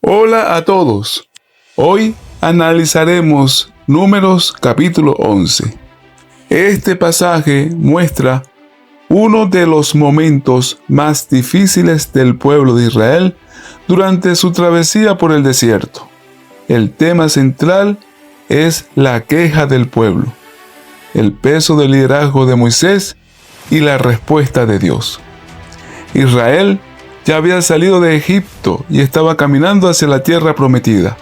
Hola a todos. Hoy analizaremos Números capítulo 11. Este pasaje muestra uno de los momentos más difíciles del pueblo de Israel durante su travesía por el desierto. El tema central es la queja del pueblo, el peso del liderazgo de Moisés y la respuesta de Dios. Israel ya había salido de Egipto y estaba caminando hacia la tierra prometida.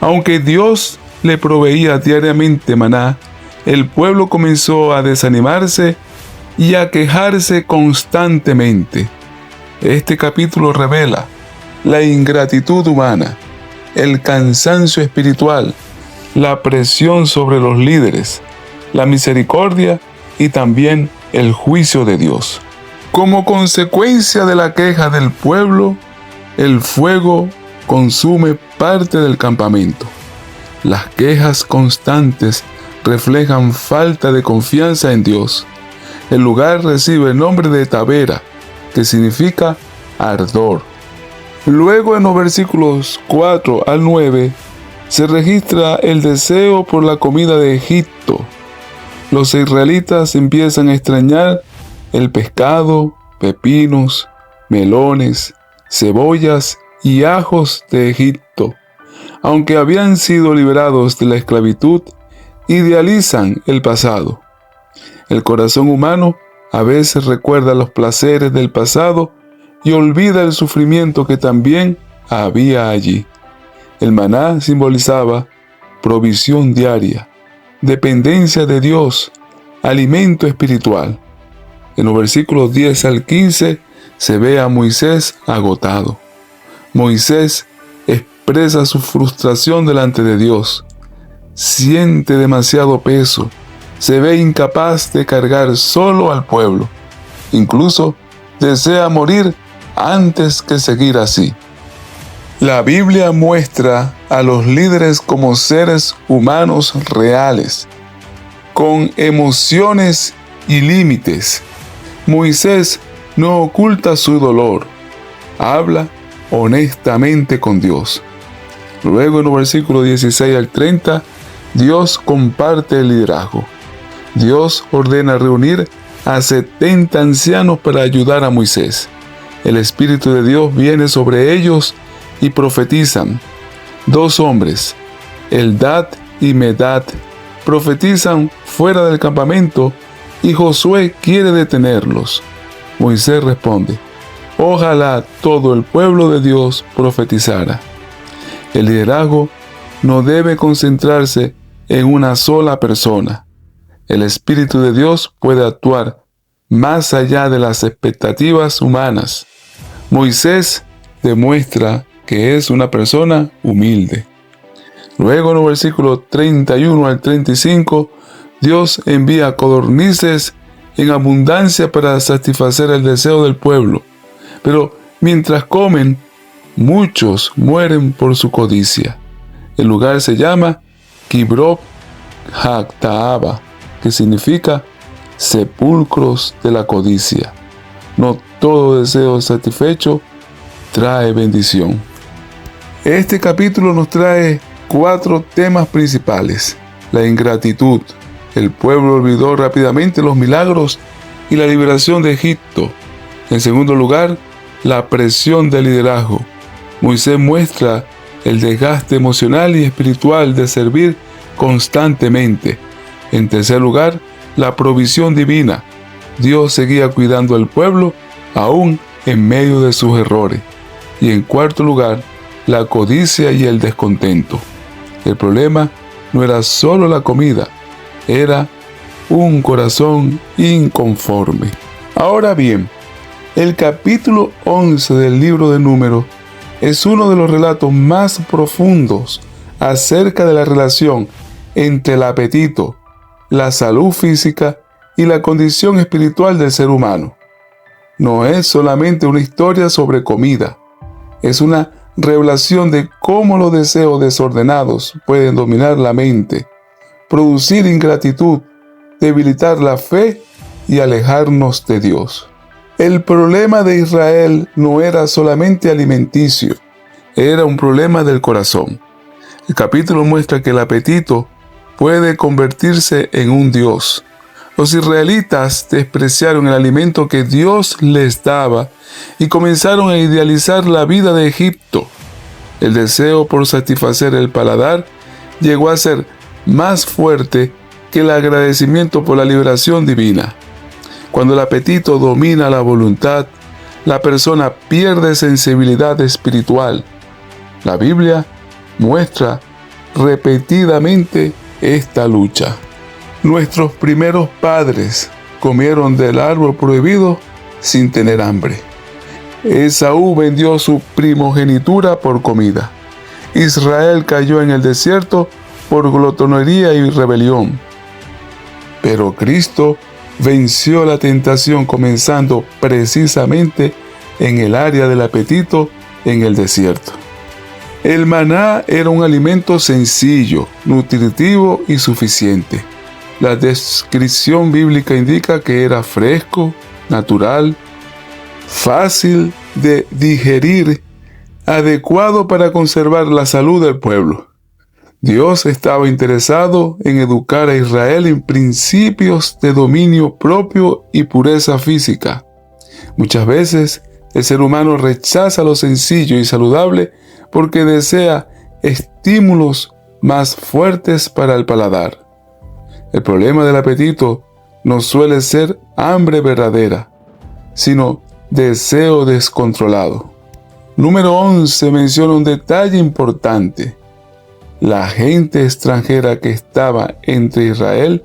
Aunque Dios le proveía diariamente maná, el pueblo comenzó a desanimarse y a quejarse constantemente. Este capítulo revela la ingratitud humana, el cansancio espiritual, la presión sobre los líderes, la misericordia y también el juicio de Dios. Como consecuencia de la queja del pueblo, el fuego consume parte del campamento. Las quejas constantes reflejan falta de confianza en Dios. El lugar recibe el nombre de Tabera, que significa ardor. Luego en los versículos 4 al 9 se registra el deseo por la comida de Egipto. Los israelitas empiezan a extrañar el pescado, pepinos, melones, cebollas y ajos de Egipto. Aunque habían sido liberados de la esclavitud, idealizan el pasado. El corazón humano a veces recuerda los placeres del pasado y olvida el sufrimiento que también había allí. El maná simbolizaba provisión diaria, dependencia de Dios, alimento espiritual. En los versículos 10 al 15 se ve a Moisés agotado. Moisés expresa su frustración delante de Dios. Siente demasiado peso. Se ve incapaz de cargar solo al pueblo. Incluso desea morir antes que seguir así. La Biblia muestra a los líderes como seres humanos reales, con emociones y límites. Moisés no oculta su dolor, habla honestamente con Dios. Luego en los versículos 16 al 30, Dios comparte el liderazgo. Dios ordena reunir a 70 ancianos para ayudar a Moisés. El Espíritu de Dios viene sobre ellos y profetizan. Dos hombres, Eldad y Medad, profetizan fuera del campamento y Josué quiere detenerlos. Moisés responde: ojalá todo el pueblo de Dios profetizara. El liderazgo no debe concentrarse en una sola persona. El Espíritu de Dios puede actuar más allá de las expectativas humanas. Moisés demuestra que es una persona humilde. Luego en los versículos 31 al 35, Dios envía codornices en abundancia para satisfacer el deseo del pueblo. Pero mientras comen, muchos mueren por su codicia. El lugar se llama Kibrot Hattaava, que significa sepulcros de la codicia. No todo deseo satisfecho trae bendición. Este capítulo nos trae 4 temas principales: la ingratitud. El pueblo olvidó rápidamente los milagros y la liberación de Egipto. En segundo lugar, la presión del liderazgo. Moisés muestra el desgaste emocional y espiritual de servir constantemente. En tercer lugar, la provisión divina. Dios seguía cuidando al pueblo aún en medio de sus errores. Y en cuarto lugar, la codicia y el descontento. El problema no era solo la comida, era un corazón inconforme. Ahora bien, el capítulo 11 del libro de Números es uno de los relatos más profundos acerca de la relación entre el apetito, la salud física y la condición espiritual del ser humano. No es solamente una historia sobre comida, es una revelación de cómo los deseos desordenados pueden dominar la mente, producir ingratitud, debilitar la fe y alejarnos de Dios. El problema de Israel no era solamente alimenticio, era un problema del corazón. El capítulo muestra que el apetito puede convertirse en un dios. Los israelitas despreciaron el alimento que Dios les daba y comenzaron a idealizar la vida de Egipto. El deseo por satisfacer el paladar llegó a ser más fuerte que el agradecimiento por la liberación divina. Cuando el apetito domina la voluntad, la persona pierde sensibilidad espiritual. La Biblia muestra repetidamente esta lucha. Nuestros primeros padres comieron del árbol prohibido sin tener hambre. Esaú vendió su primogenitura por comida. Israel cayó en el desierto por glotonería y rebelión. Pero Cristo venció la tentación comenzando precisamente en el área del apetito en el desierto. El maná era un alimento sencillo, nutritivo y suficiente. La descripción bíblica indica que era fresco, natural, fácil de digerir, adecuado para conservar la salud del pueblo. Dios estaba interesado en educar a Israel en principios de dominio propio y pureza física. Muchas veces el ser humano rechaza lo sencillo y saludable porque desea estímulos más fuertes para el paladar. El problema del apetito no suele ser hambre verdadera, sino deseo descontrolado. Número 11 menciona un detalle importante. La gente extranjera que estaba entre Israel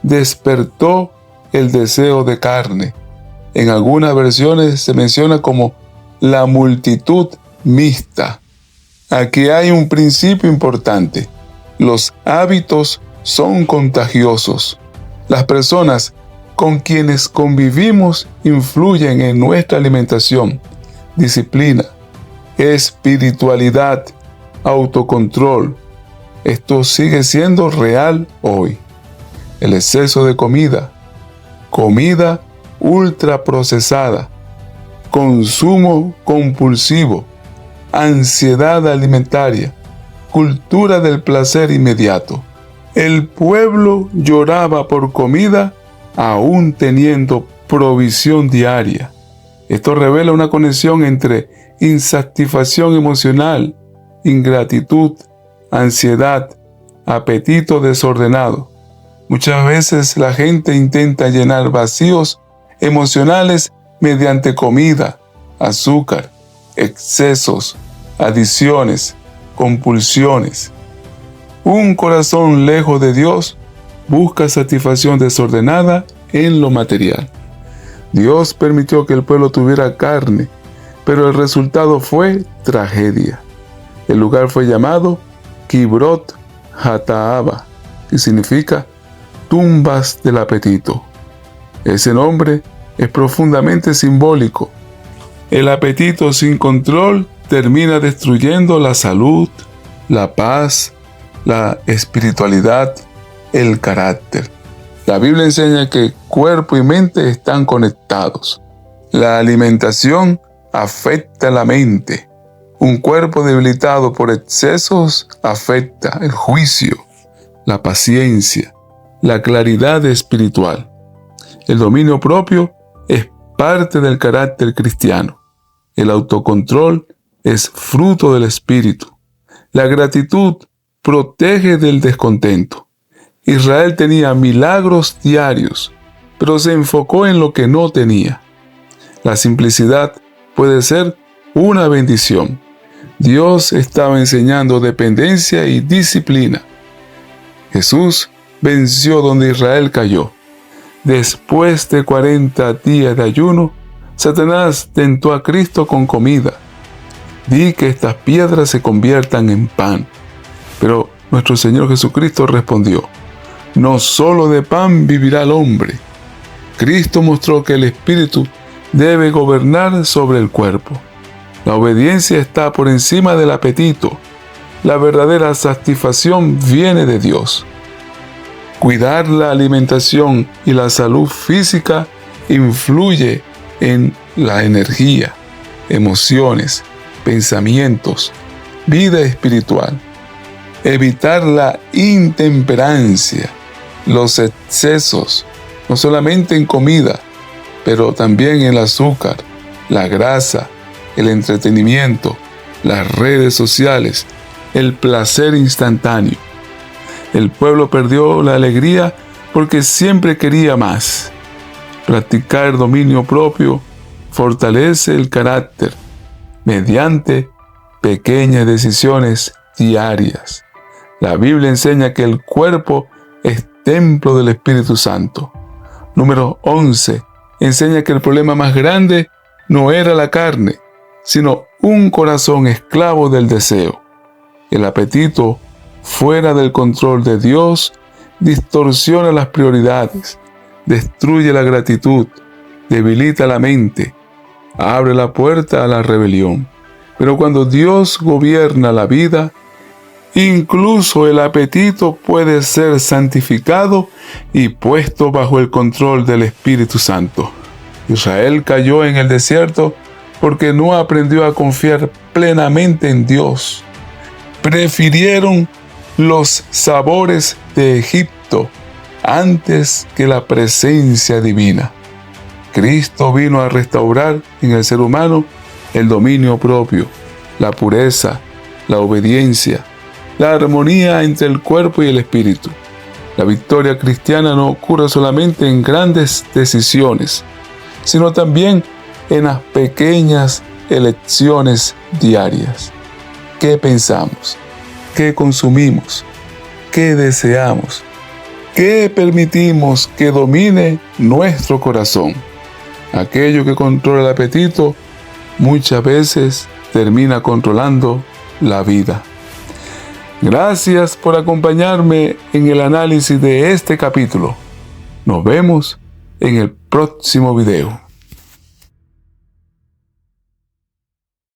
despertó el deseo de carne. En algunas versiones se menciona como la multitud mixta. Aquí hay un principio importante. Los hábitos son contagiosos. Las personas con quienes convivimos influyen en nuestra alimentación, disciplina, espiritualidad, autocontrol. Esto sigue siendo real hoy. El exceso de comida ultraprocesada, consumo compulsivo, ansiedad alimentaria, cultura del placer inmediato. El pueblo lloraba por comida aún teniendo provisión diaria. Esto revela una conexión entre insatisfacción emocional, ingratitud, ansiedad, apetito desordenado. Muchas veces la gente intenta llenar vacíos emocionales mediante comida, azúcar, excesos, adicciones, compulsiones. Un corazón lejos de Dios busca satisfacción desordenada en lo material. Dios permitió que el pueblo tuviera carne, pero el resultado fue tragedia. El lugar fue llamado Kibrot Hataaba, que significa tumbas del apetito. Ese nombre es profundamente simbólico. El apetito sin control termina destruyendo la salud, la paz, la espiritualidad, el carácter. La Biblia enseña que cuerpo y mente están conectados. La alimentación afecta la mente. Un cuerpo debilitado por excesos afecta el juicio, la paciencia, la claridad espiritual. El dominio propio es parte del carácter cristiano. El autocontrol es fruto del espíritu. La gratitud protege del descontento. Israel tenía milagros diarios, pero se enfocó en lo que no tenía. La simplicidad puede ser una bendición. Dios estaba enseñando dependencia y disciplina. Jesús venció donde Israel cayó. Después de 40 días de ayuno, Satanás tentó a Cristo con comida. Di que estas piedras se conviertan en pan. Pero nuestro Señor Jesucristo respondió: no solo de pan vivirá el hombre. Cristo mostró que el Espíritu debe gobernar sobre el cuerpo. La obediencia está por encima del apetito. La verdadera satisfacción viene de Dios. Cuidar la alimentación y la salud física influye en la energía, emociones pensamientos, vida espiritual. Evitar la intemperancia, los excesos, no solamente en comida, pero también en el azúcar, la grasa, el entretenimiento, las redes sociales, el placer instantáneo. El pueblo perdió la alegría porque siempre quería más. Practicar el dominio propio fortalece el carácter mediante pequeñas decisiones diarias. La Biblia enseña que el cuerpo es templo del Espíritu Santo. Número 11. Enseña que el problema más grande no era la carne, sino un corazón esclavo del deseo. El apetito fuera del control de Dios distorsiona las prioridades, destruye la gratitud, debilita la mente, abre la puerta a la rebelión. Pero cuando Dios gobierna la vida, incluso el apetito puede ser santificado y puesto bajo el control del Espíritu Santo. Israel cayó en el desierto porque no aprendió a confiar plenamente en Dios. Prefirieron los sabores de Egipto antes que la presencia divina. Cristo vino a restaurar en el ser humano el dominio propio, la pureza, la obediencia, la armonía entre el cuerpo y el espíritu. La victoria cristiana no ocurre solamente en grandes decisiones, sino también en las pequeñas elecciones diarias. ¿Qué pensamos? ¿Qué consumimos? ¿Qué deseamos? ¿Qué permitimos que domine nuestro corazón? Aquello que controla el apetito muchas veces termina controlando la vida. Gracias por acompañarme en el análisis de este capítulo. Nos vemos en el próximo video.